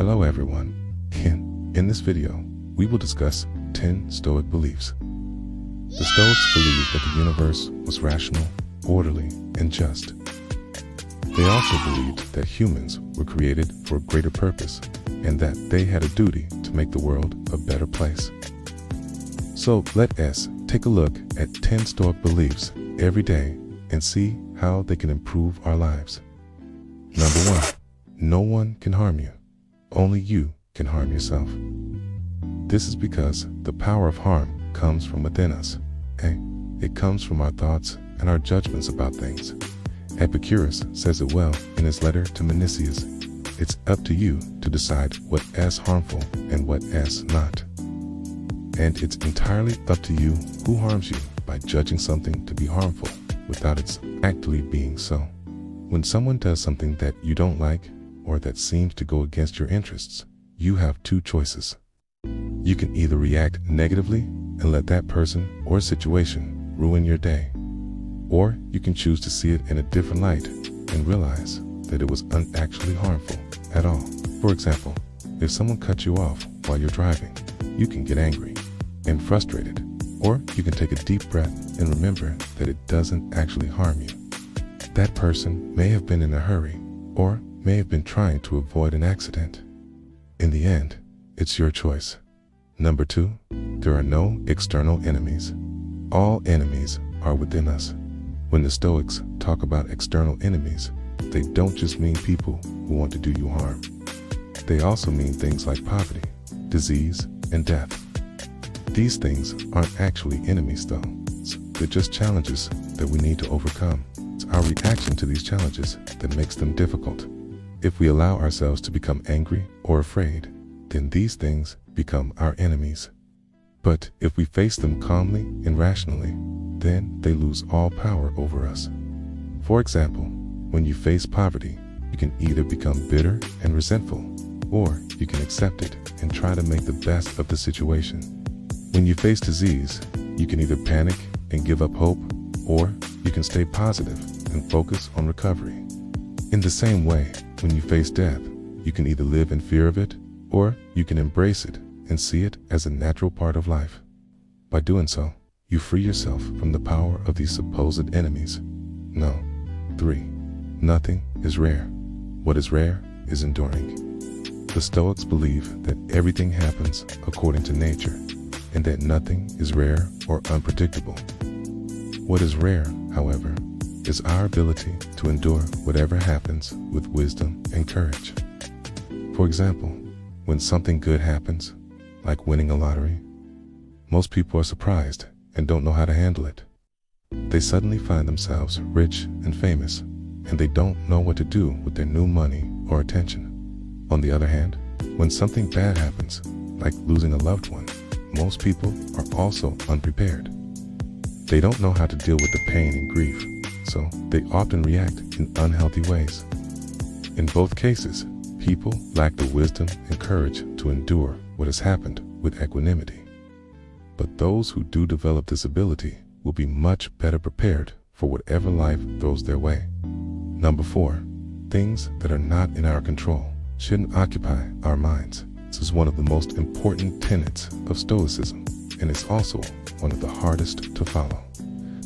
Hello everyone. In this video, we will discuss 10 Stoic beliefs. The Stoics believed that the universe was rational, orderly, and just. They also believed that humans were created for a greater purpose and that they had a duty to make the world a better place. So let us take a look at 10 Stoic beliefs every day and see how they can improve our lives. Number 1. No one can harm you. Only you can harm yourself. This is because the power of harm comes from within us. It comes from our thoughts and our judgments about things. Epicurus says it well in his letter to Menicius. It's up to you to decide what is harmful and what is not. And it's entirely up to you who harms you by judging something to be harmful without its actually being so. When someone does something that you don't like or that seems to go against your interests, you have two choices. You can either react negatively and let that person or situation ruin your day, or you can choose to see it in a different light and realize that it was actually harmful at all. For example, if someone cuts you off while you're driving, you can get angry and frustrated, or you can take a deep breath and remember that it doesn't actually harm you. That person may have been in a hurry or may have been trying to avoid an accident. In the end, it's your choice. Number 2, there are no external enemies. All enemies are within us. When the Stoics talk about external enemies, they don't just mean people who want to do you harm. They also mean things like poverty, disease, and death. These things aren't actually enemies though. They're just challenges that we need to overcome. It's our reaction to these challenges that makes them difficult. If we allow ourselves to become angry or afraid, then these things become our enemies. But if we face them calmly and rationally, then they lose all power over us. For example, when you face poverty, you can either become bitter and resentful, or you can accept it and try to make the best of the situation. When you face disease, you can either panic and give up hope, or you can stay positive and focus on recovery. In the same way, when you face death, you can either live in fear of it, or you can embrace it and see it as a natural part of life. By doing so, you free yourself from the power of these supposed enemies. No. 3. Nothing is rare. What is rare is enduring. The Stoics believe that everything happens according to nature, and that nothing is rare or unpredictable. What is rare, however, is our ability to endure whatever happens with wisdom and courage. For example, when something good happens, like winning a lottery, most people are surprised and don't know how to handle it. They suddenly find themselves rich and famous, and they don't know what to do with their new money or attention. On the other hand, when something bad happens, like losing a loved one, most people are also unprepared. They don't know how to deal with the pain and grief, so they often react in unhealthy ways. In both cases, people lack the wisdom and courage to endure what has happened with equanimity. But those who do develop this ability will be much better prepared for whatever life throws their way. Number 4, things that are not in our control shouldn't occupy our minds. This is one of the most important tenets of Stoicism, and it's also one of the hardest to follow.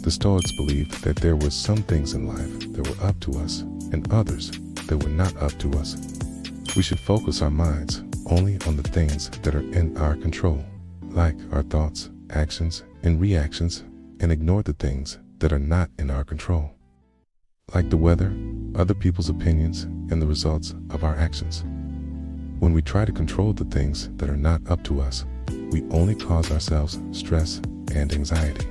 The Stoics believed that there were some things in life that were up to us and others that were not up to us. We should focus our minds only on the things that are in our control, like our thoughts, actions, and reactions, and ignore the things that are not in our control, like the weather, other people's opinions, and the results of our actions. When we try to control the things that are not up to us, we only cause ourselves stress and anxiety.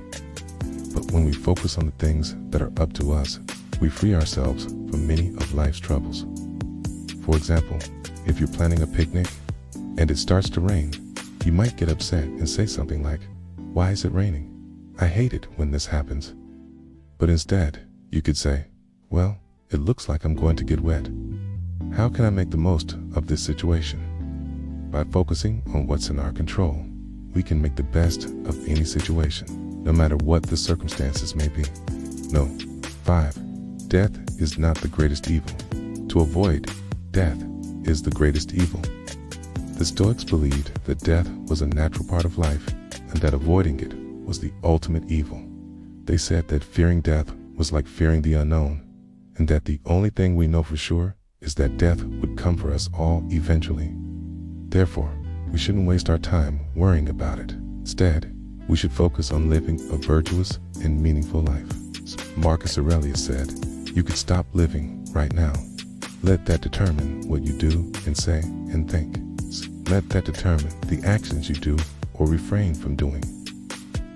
But when we focus on the things that are up to us, we free ourselves from many of life's troubles. For example, if you're planning a picnic and it starts to rain, you might get upset and say something like, "Why is it raining? I hate it when this happens." But instead, you could say, "Well, it looks like I'm going to get wet. How can I make the most of this situation?" By focusing on what's in our control, we can make the best of any situation, no matter what the circumstances may be. No. 5. Death is not the greatest evil. To avoid death is the greatest evil. The Stoics believed that death was a natural part of life and that avoiding it was the ultimate evil. They said that fearing death was like fearing the unknown, and that the only thing we know for sure is that death would come for us all eventually. Therefore, we shouldn't waste our time worrying about it. Instead, we should focus on living a virtuous and meaningful life. Marcus Aurelius said, "You could stop living right now. Let that determine what you do and say and think. Let that determine the actions you do or refrain from doing.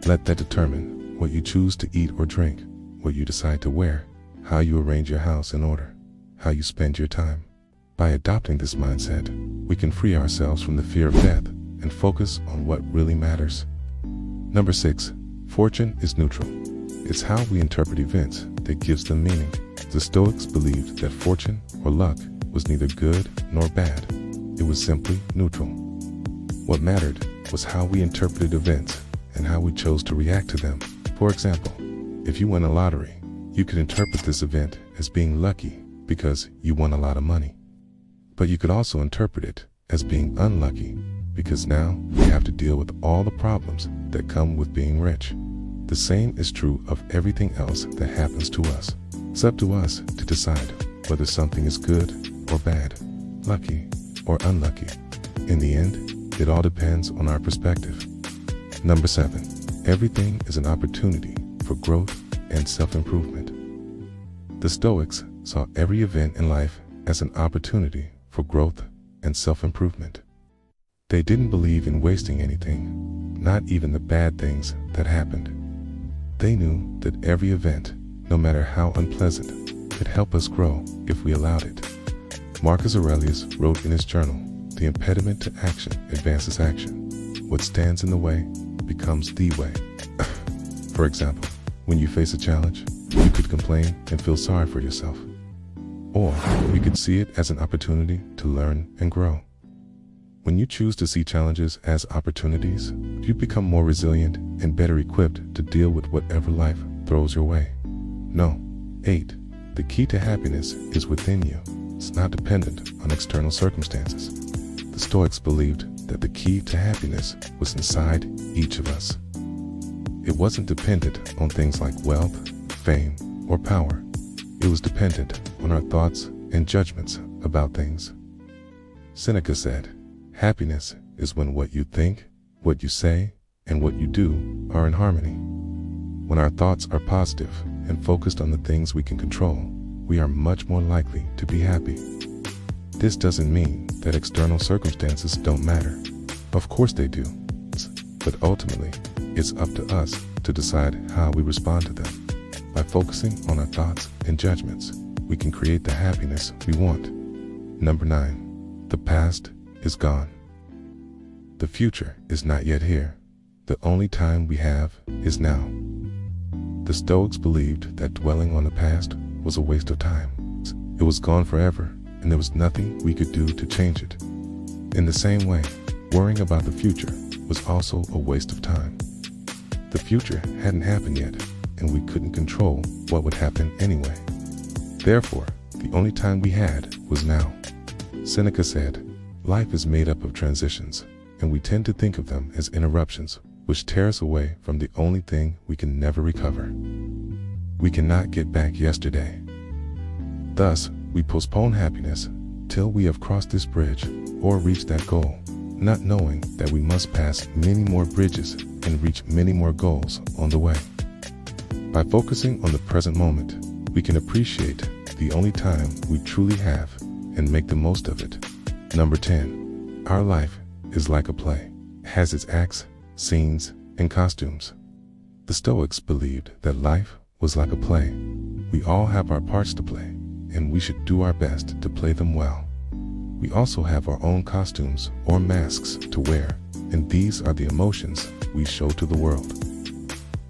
Let that determine what you choose to eat or drink, what you decide to wear, how you arrange your house in order, how you spend your time." By adopting this mindset, we can free ourselves from the fear of death and focus on what really matters. Number 6, fortune is neutral. It's how we interpret events that gives them meaning. The Stoics believed that fortune or luck was neither good nor bad. It was simply neutral. What mattered was how we interpreted events and how we chose to react to them. For example, if you win a lottery, you could interpret this event as being lucky because you won a lot of money. But you could also interpret it as being unlucky because now you have to deal with all the problems that come with being rich. The same is true of everything else that happens to us. It's up to us to decide whether something is good or bad, lucky or unlucky. In the end, it all depends on our perspective. Number 7, everything is an opportunity for growth and self-improvement. The Stoics saw every event in life as an opportunity for growth and self-improvement. They didn't believe in wasting anything, not even the bad things that happened. They knew that every event, no matter how unpleasant, could help us grow if we allowed it. Marcus Aurelius wrote in his journal, "The impediment to action advances action. What stands in the way becomes the way." For example, when you face a challenge, you could complain and feel sorry for yourself. Or you could see it as an opportunity to learn and grow. When you choose to see challenges as opportunities, you become more resilient and better equipped to deal with whatever life throws your way. 8. The key to happiness is within you. It's not dependent on external circumstances. The Stoics believed that the key to happiness was inside each of us. It wasn't dependent on things like wealth, fame, or power. It was dependent on our thoughts and judgments about things. Seneca said, "Happiness is when what you think, what you say, and what you do are in harmony." When our thoughts are positive and focused on the things we can control, we are much more likely to be happy. This doesn't mean that external circumstances don't matter. Of course they do. But ultimately, it's up to us to decide how we respond to them. By focusing on our thoughts and judgments, we can create the happiness we want. Number 9, the past is gone. The future is not yet here. The only time we have is now. The Stoics believed that dwelling on the past was a waste of time. It was gone forever, and there was nothing we could do to change it. In the same way, worrying about the future was also a waste of time. The future hadn't happened yet, and we couldn't control what would happen anyway. Therefore, the only time we had was now. Seneca said, "Life is made up of transitions, and we tend to think of them as interruptions, which tear us away from the only thing we can never recover. We cannot get back yesterday. Thus, we postpone happiness till we have crossed this bridge or reached that goal, not knowing that we must pass many more bridges and reach many more goals on the way." By focusing on the present moment, we can appreciate the only time we truly have and make the most of it. Number 10, our life is like a play. It has its acts, scenes, and costumes. The Stoics believed that life was like a play. We all have our parts to play, and we should do our best to play them well. We also have our own costumes or masks to wear, and these are the emotions we show to the world.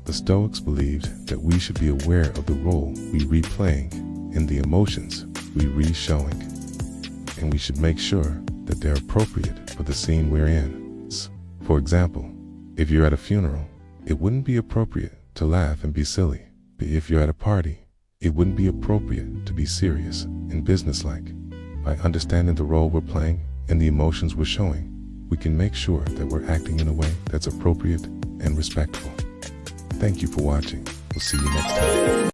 The Stoics believed that we should be aware of the role we replaying and the emotions we re-showing, and we should make sure that they're appropriate for the scene we're in. For example, if you're at a funeral, it wouldn't be appropriate to laugh and be silly. But if you're at a party, it wouldn't be appropriate to be serious and businesslike. By understanding the role we're playing and the emotions we're showing, we can make sure that we're acting in a way that's appropriate and respectful. Thank you for watching. We'll see you next time.